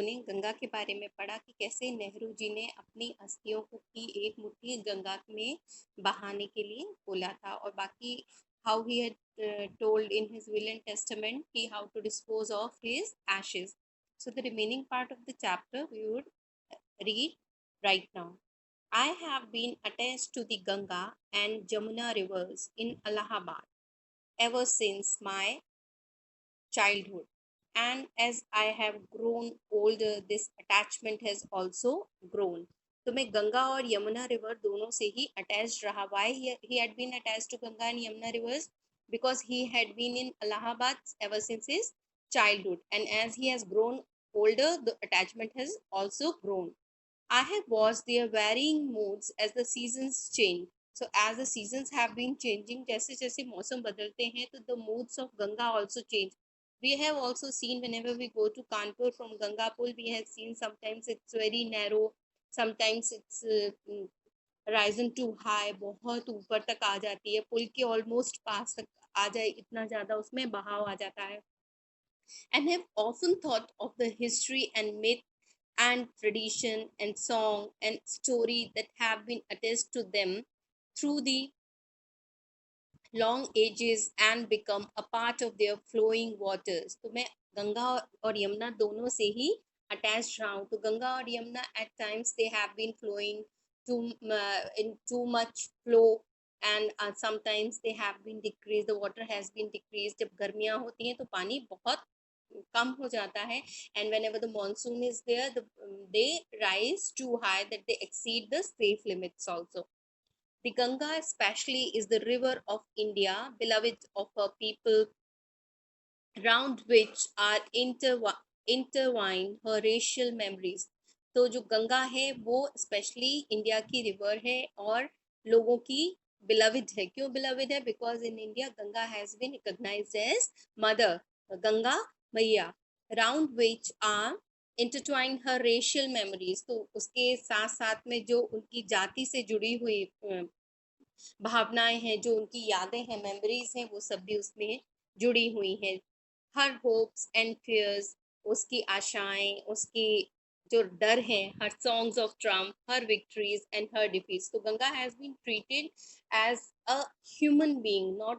लोगों ने गंगा के बारे में पढ़ा कि कैसे नेहरू जी ने अपनी अस्थियों को की एक मुट्ठी गंगा में बहाने के लिए बोला था, और बाकी how he had told in his will and testament कि how to dispose of his ashes. So the remaining part of the chapter we would read right now. I have been attached to the Ganga and Jamuna rivers in Allahabad ever since my childhood. And as I have grown older, this attachment has also grown. तो मैं गंगा और Yamuna river दोनों से ही attached रहा. Why he had been attached to Ganga and Yamuna rivers? Because he had been in Allahabad ever since his childhood, and as he has grown older, the attachment has also grown. I have watched their varying moods as the seasons change. So as the seasons have been changing, जैसे जैसे मौसम बदलते हैं, तो the moods of Ganga also change. We have also seen whenever we go to Kanpur from Ganga Pool, we have seen sometimes it's very narrow, sometimes it's risen too high, बहुत ऊपर तक आ जाती है, पुल के almost पास तक आ जाए, इतना ज़्यादा उसमें बहाव आ जाता है. And have often thought of the history and myth and tradition and song and story that have been attached to them through the long ages and become a part of their flowing waters. तो मैं गंगा और यमुना दोनों से ही attach रहा हूँ. तो गंगा और Yamuna at times they have been flowing in too much flow, and sometimes they have been decreased, the water has been decreased. जब गर्मियाँ होती हैं तो पानी बहुत कम हो जाता है, and whenever the monsoon is there, they rise too high that they exceed the safe limits also. The Ganga especially is the river of India, beloved of her people, round which are intertwined her racial memories. तो जो गंगा है वो specially India की river है और लोगों की beloved है. क्यों beloved है? Because in India Ganga has been recognized as mother, Ganga मैया, round which are intertwined her racial memories. तो उसके साथ साथ में जो उनकी जाति से जुड़ी हुई भावनाएं हैं, जो उनकी यादें हैं, मेमोरीज हैं, वो सब भी उसमें जुड़ी हुई हैं. हर होप्स एंड फियर्स, उसकी आशाएं, उसकी जो डर हैं, her songs of triumph, her victories and her defeats. तो Ganga has been treated as a human being, not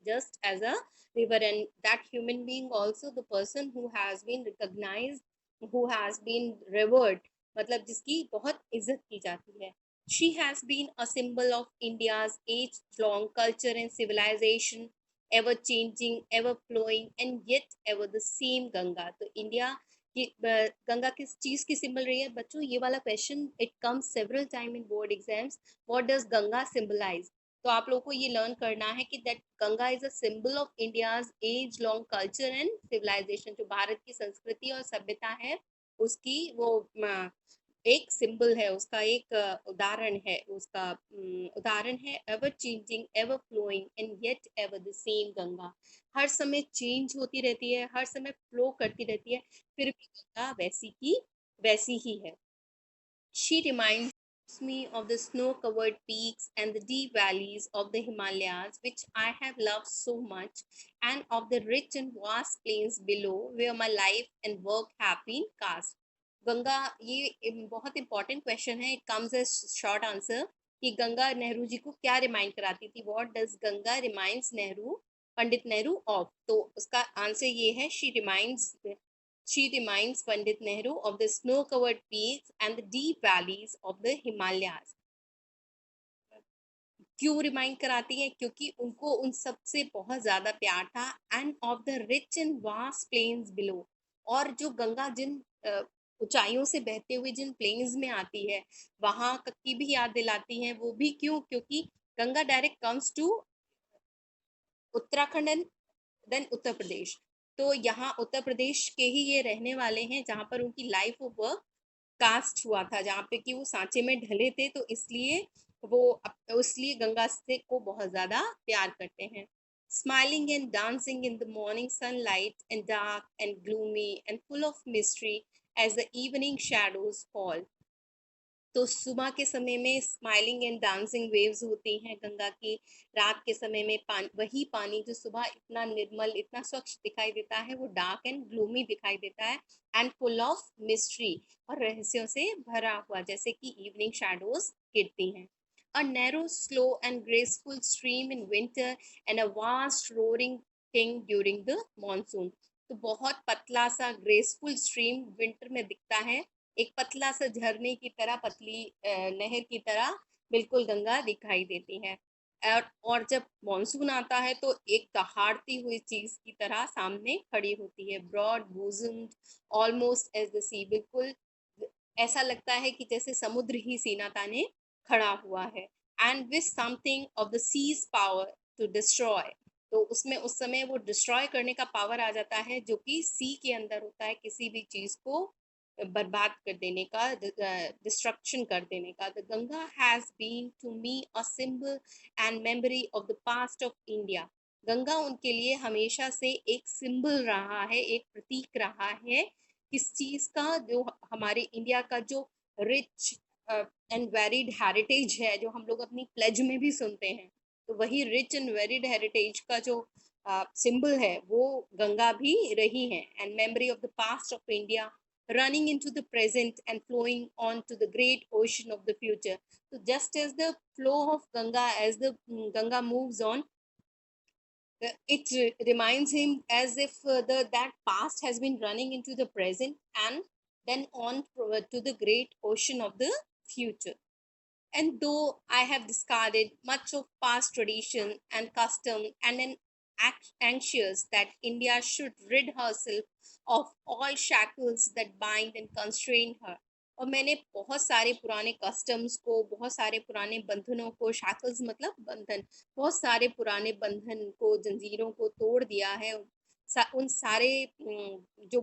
just as a river, and that human being also the person who has been recognized, who has been revered, मतलब जिसकी बहुत इज्जत की जाती है. She has been a symbol of India's age-long culture and civilization, ever changing, ever flowing, and yet ever the same Ganga. तो India की गंगा किस चीज की सिंबल रही है? बच्चों, ये वाला question it comes several time in board exams. What does Ganga symbolize? तो आप लोगों को ये लर्न करना है कि that Ganga is a symbol of India's age long culture and civilization. जो भारत की संस्कृति और सभ्यता है उसकी वो एक सिंबल है, उसका एक उदाहरण है, उसका उदाहरण है ever changing, ever flowing, and yet ever the same Ganga. हर समय चेंज होती रहती है, हर समय फ्लो करती रहती है, फिर भी गंगा वैसी की वैसी ही है. She reminds me of the snow-covered peaks and the deep valleys of the Himalayas, which I have loved so much, and of the rich and vast plains below, where my life and work have been cast. Ganga, ये बहुत important question है. It comes as short answer कि गंगा नेहरू जी को क्या remind कराती थी. What does Ganga reminds Nehru, Pandit Nehru of? तो उसका आंसर ये है, she reminds Pandit Nehru of the snow-covered peaks and the deep valleys of the Himalayas. क्यों रिमाइंड कराती है? क्योंकि उनको उन सब से बहुत ज़्यादा प्यार था. And of the rich and vast plains below, और जो गंगा जिन ऊंचाइयों से बहते हुए जिन प्लेन्स में आती है, वहाँ की भी याद दिलाती है. वो भी क्यों? क्योंकि Ganga direct comes to Uttarakhand and then Uttar Pradesh. तो यहाँ उत्तर प्रदेश के ही ये रहने वाले हैं, जहाँ पर उनकी लाइफ ऑफ वर्क कास्ट हुआ था, जहाँ पे कि वो सांचे में ढले थे. तो इसलिए गंगा से को बहुत ज़्यादा प्यार करते हैं. Smiling and dancing in the morning sunlight, and dark and gloomy and full of mystery as the evening shadows fall. तो सुबह के समय में स्माइलिंग एंड डांसिंग वेव्स होती हैं गंगा की। रात के समय में वही पानी जो सुबह इतना निर्मल, इतना स्वच्छ दिखाई देता है, वो डार्क एंड ग्लूमी दिखाई देता है एंड फुल ऑफ मिस्ट्री और रहस्यों से भरा हुआ, जैसे कि इवनिंग शैडोज गिरती हैं। A narrow, slow, and graceful stream in winter, and a vast roaring thing during the monsoon. तो बहुत पतला सा ग्रेसफुल स्ट्रीम विंटर में दिखता है, एक पतला सा झरने की तरह, पतली नहर की तरह बिल्कुल गंगा दिखाई देती है। और जब मॉनसून आता है तो एक दहाड़ती हुई चीज की तरह सामने खड़ी होती है, broad bosomed, almost as the sea, बिल्कुल ऐसा लगता है कि जैसे समुद्र ही सीना ताने खड़ा हुआ है। And with something of the sea's power to destroy, तो उसमें उस समय वो डिस्ट्रॉय करने का पावर आ जाता है, जो कि सी के अंदर होता है, किसी भी चीज को बर्बाद कर देने का, डिस्ट्रक्शन कर देने का। The Ganga has been to me a symbol and memory of the past of India. Ganga उनके लिए हमेशा से एक सिंबल रहा है, एक प्रतीक रहा है, किस चीज का, जो हमारे इंडिया का जो रिच एंड वेरिड हेरिटेज है, जो हम लोग अपनी प्लेज में भी सुनते हैं, तो वही रिच एंड वेरिड हेरिटेज का जो सिंबल है वो गंगा भी रही है। And memory of the past of India running into the present and flowing on to the great ocean of the future. So just as the flow of Ganga, as the Ganga moves on, it reminds him as if that past has been running into the present and then on to the great ocean of the future. And though I have discarded much of past tradition and custom and am anxious that India should rid herself of all shackles that bind and constrain her, और मैंने बहुत सारे पुराने customs को, बहुत सारे पुराने बंधनों को, शैकल्स मतलब बंधन, बहुत सारे पुराने बंधन को, जंजीरों को तोड़ दिया है। उन सारे जो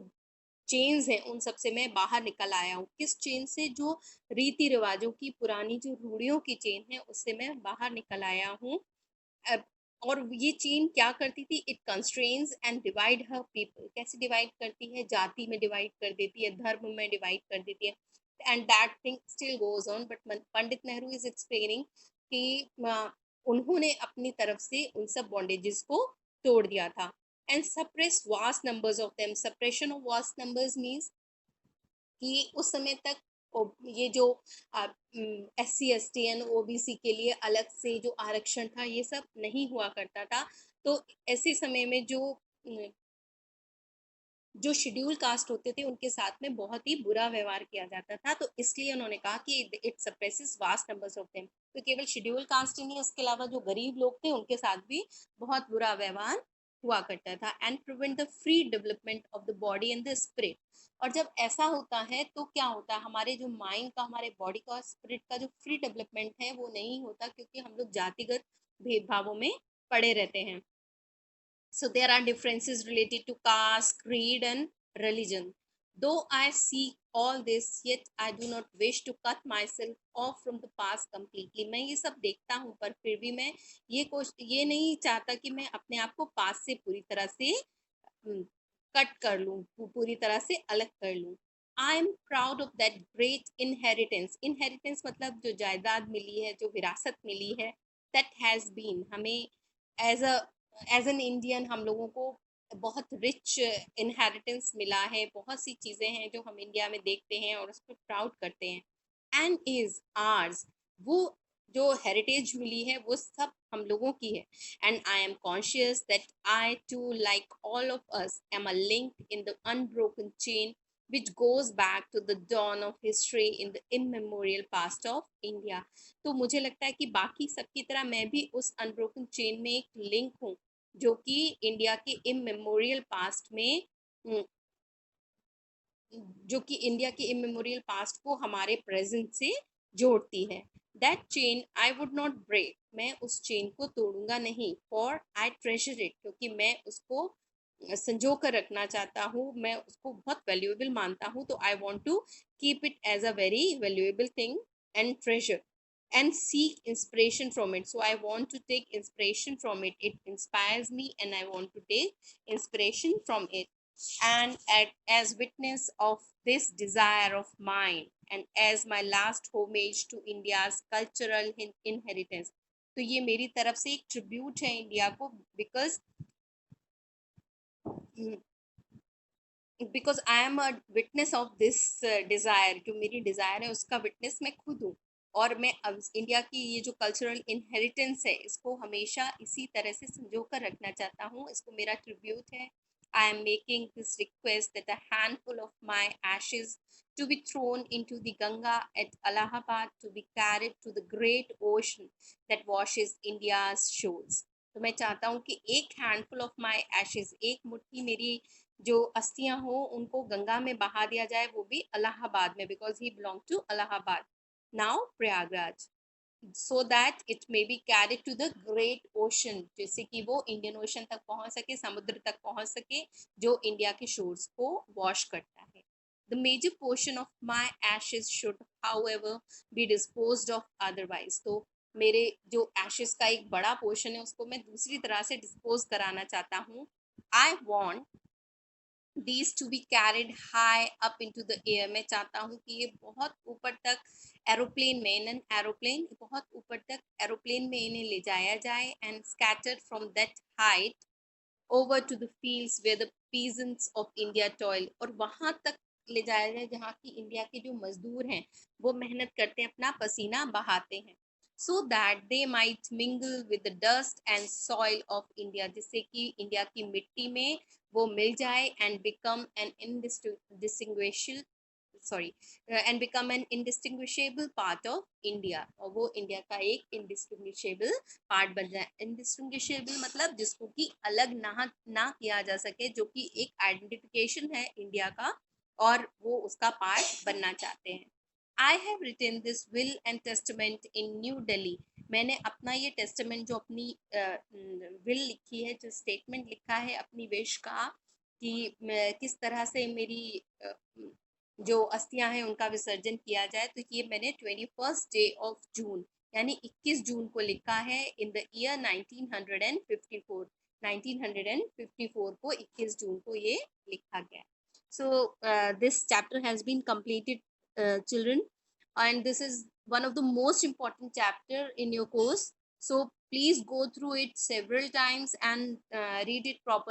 चेन्स हैं उन सब से मैं बाहर निकल आया हूँ। किस चेन से? जो रीति रिवाजों की, पुरानी जो रूढ़ियों की चेन है, उससे मैं बाहर निकल आया हूँ। और ये चेन क्या करती थी? It constrains and divide her people. कैसे डिवाइड करती है? जाति में डिवाइड कर देती है, धर्म में डिवाइड कर देती है, and that thing still goes on. But Pandit Nehru is explaining कि उन्होंने अपनी तरफ से उन सब बॉन्डेजेस को तोड़ दिया था and suppress vast numbers of them. Suppression of vast numbers means कि उस समय तक ये जो SC ST एंड OBC के लिए अलग से जो आरक्षण था, ये सब नहीं हुआ करता था। तो ऐसे समय में जो शेड्यूल कास्ट होते थे उनके साथ में बहुत ही बुरा व्यवहार किया जाता था। तो इसलिए उन्होंने कहा कि it suppresses vast numbers of them. तो केवल शेड्यूल कास्ट ही नहीं, उसके अलावा जो गरीब लोग थे उनके साथ भी बहुत बुरा व्यवहार हुआ करता था। And prevent the free development of the body and the spirit. और जब ऐसा होता है तो क्या होता है? हमारे जो माइंड का, हमारे बॉडी का, स्पिरिट का जो फ्री डेवलपमेंट है वो नहीं होता, क्योंकि हम लोग जातिगत भेदभावों में पड़े रहते हैं। So there are differences related to caste, creed, and religion. Though I seek all this, yet I do not wish to cut myself off from the past completely. मैं ये सब देखता हूँ, पर फिर भी मैं ये नहीं चाहता कि मैं अपने आप को पास से पूरी तरह से कट कर लूँ, पूरी तरह से अलग कर लूँ। I am proud of that great inheritance. Inheritance मतलब जो जायदाद मिली है, जो विरासत मिली है, दैट हैज़ बीन हमें एज एन इंडियन, हम लोगों को बहुत रिच इनहेरिटेंस मिला है। बहुत सी चीज़ें हैं जो हम इंडिया में देखते हैं और उस पर प्राउड करते हैं। एंड इज आर्स, वो जो हेरिटेज मिली है वो सब हम लोगों की है। And I am conscious that I too, like all of us, am a link in the unbroken chain which goes back to the dawn of history in the immemorial past of India. तो मुझे लगता है कि बाकी सबकी तरह मैं भी उस अनब्रोकन चेन में एक लिंक हूँ, जो कि इंडिया के इमेमोरियल पास्ट में, जो कि इंडिया के इमेमोरियल पास्ट को हमारे प्रेजेंट से जोड़ती है। That chain I would not break, मैं उस चेन को तोड़ूंगा नहीं। फॉर आई ट्रेजर इट, क्योंकि मैं उसको संजो कर रखना चाहता हूँ, मैं उसको बहुत वैल्यूएबल मानता हूँ। तो I want to keep it as a very valuable thing and treasure and seek inspiration from it. So I want to take inspiration from it. It inspires me and I want to take inspiration from it. And as witness of this desire of mine and as my last homage to India's cultural inheritance. तो ये मेरी तरफ से एक tribute है India को, because I am a witness of this desire. जो मेरी डिज़ायर है उसका विटनेस मैं खुद हूँ, और मैं अब इंडिया की ये जो कल्चरल इनहेरिटेंस है इसको हमेशा इसी तरह से संजो कर रखना चाहता हूँ। इसको मेरा ट्रिब्यूट है। I am making this request that a handful of my Ashes to be thrown into the Ganga at Allahabad, to be carried to the great ocean that washes India's shores. तो मैं चाहता हूँ कि एक handful of my Ashes, एक मुट्ठी मेरी जो अस्थियां हो उनको गंगा में बहा दिया जाए, वो भी इलाहाबाद में, because he belong to Allahabad, now Prayagraj, so that it may be carried to the great ocean, जैसे कि वो इंडियन ओशन तक पहुंच सके, समुद्र तक पहुंच सके, जो इंडिया के शोर्स को वॉश करता है। The major portion of my ashes should, however, be disposed of otherwise. तो मेरे जो ashes का एक बड़ा पोर्शन है उसको मैं दूसरी तरह से डिस्पोज कराना चाहता हूँ। I want these to be carried high up into the air. मैं चाहता हूँ कि ये बहुत ऊपर तक एरोप्लेन में, इन एन एरोप्लेन, बहुत ऊपर तक एरोप्लेन में इन्हें ले जाया जाए, and scattered from that height over to the fields where the peasants of India toil, और वहाँ तक ले जाया जाए जहाँ की इंडिया के जो मजदूर हैं वो मेहनत करते हैं, अपना पसीना बहाते हैं, so that they might mingle with the dust and soil of India, जिससे कि इंडिया की मिट्टी में वो मिल जाए, and become an indistinguishable, sorry and become an indistinguishable part of India, और वो इंडिया का एक इंडिस्टिंग्विशेबल पार्ट बन जाए। इंडिस्टिंग्विशेबल मतलब जिसको कि अलग ना किया जा सके, जो कि एक आइडेंटिफिकेशन है इंडिया का, और वो उसका पार्ट बनना चाहते हैं। I have written this will and testament in New Delhi. मैंने अपना ये टेस्टमेंट, जो अपनी विल लिखी है, जो स्टेटमेंट लिखा है अपनी विश का, कि किस तरह से मेरी जो अस्थियां हैं उनका विसर्जन किया जाए, तो ये मैंने 21 डे ऑफ जून, यानी 21 जून को लिखा है, इन द ईयर 1954। 1954 को 21 जून को ये लिखा गया। So this chapter has been completed, children, and this is one of the most important chapter in your course, so please go through it several times and read it properly.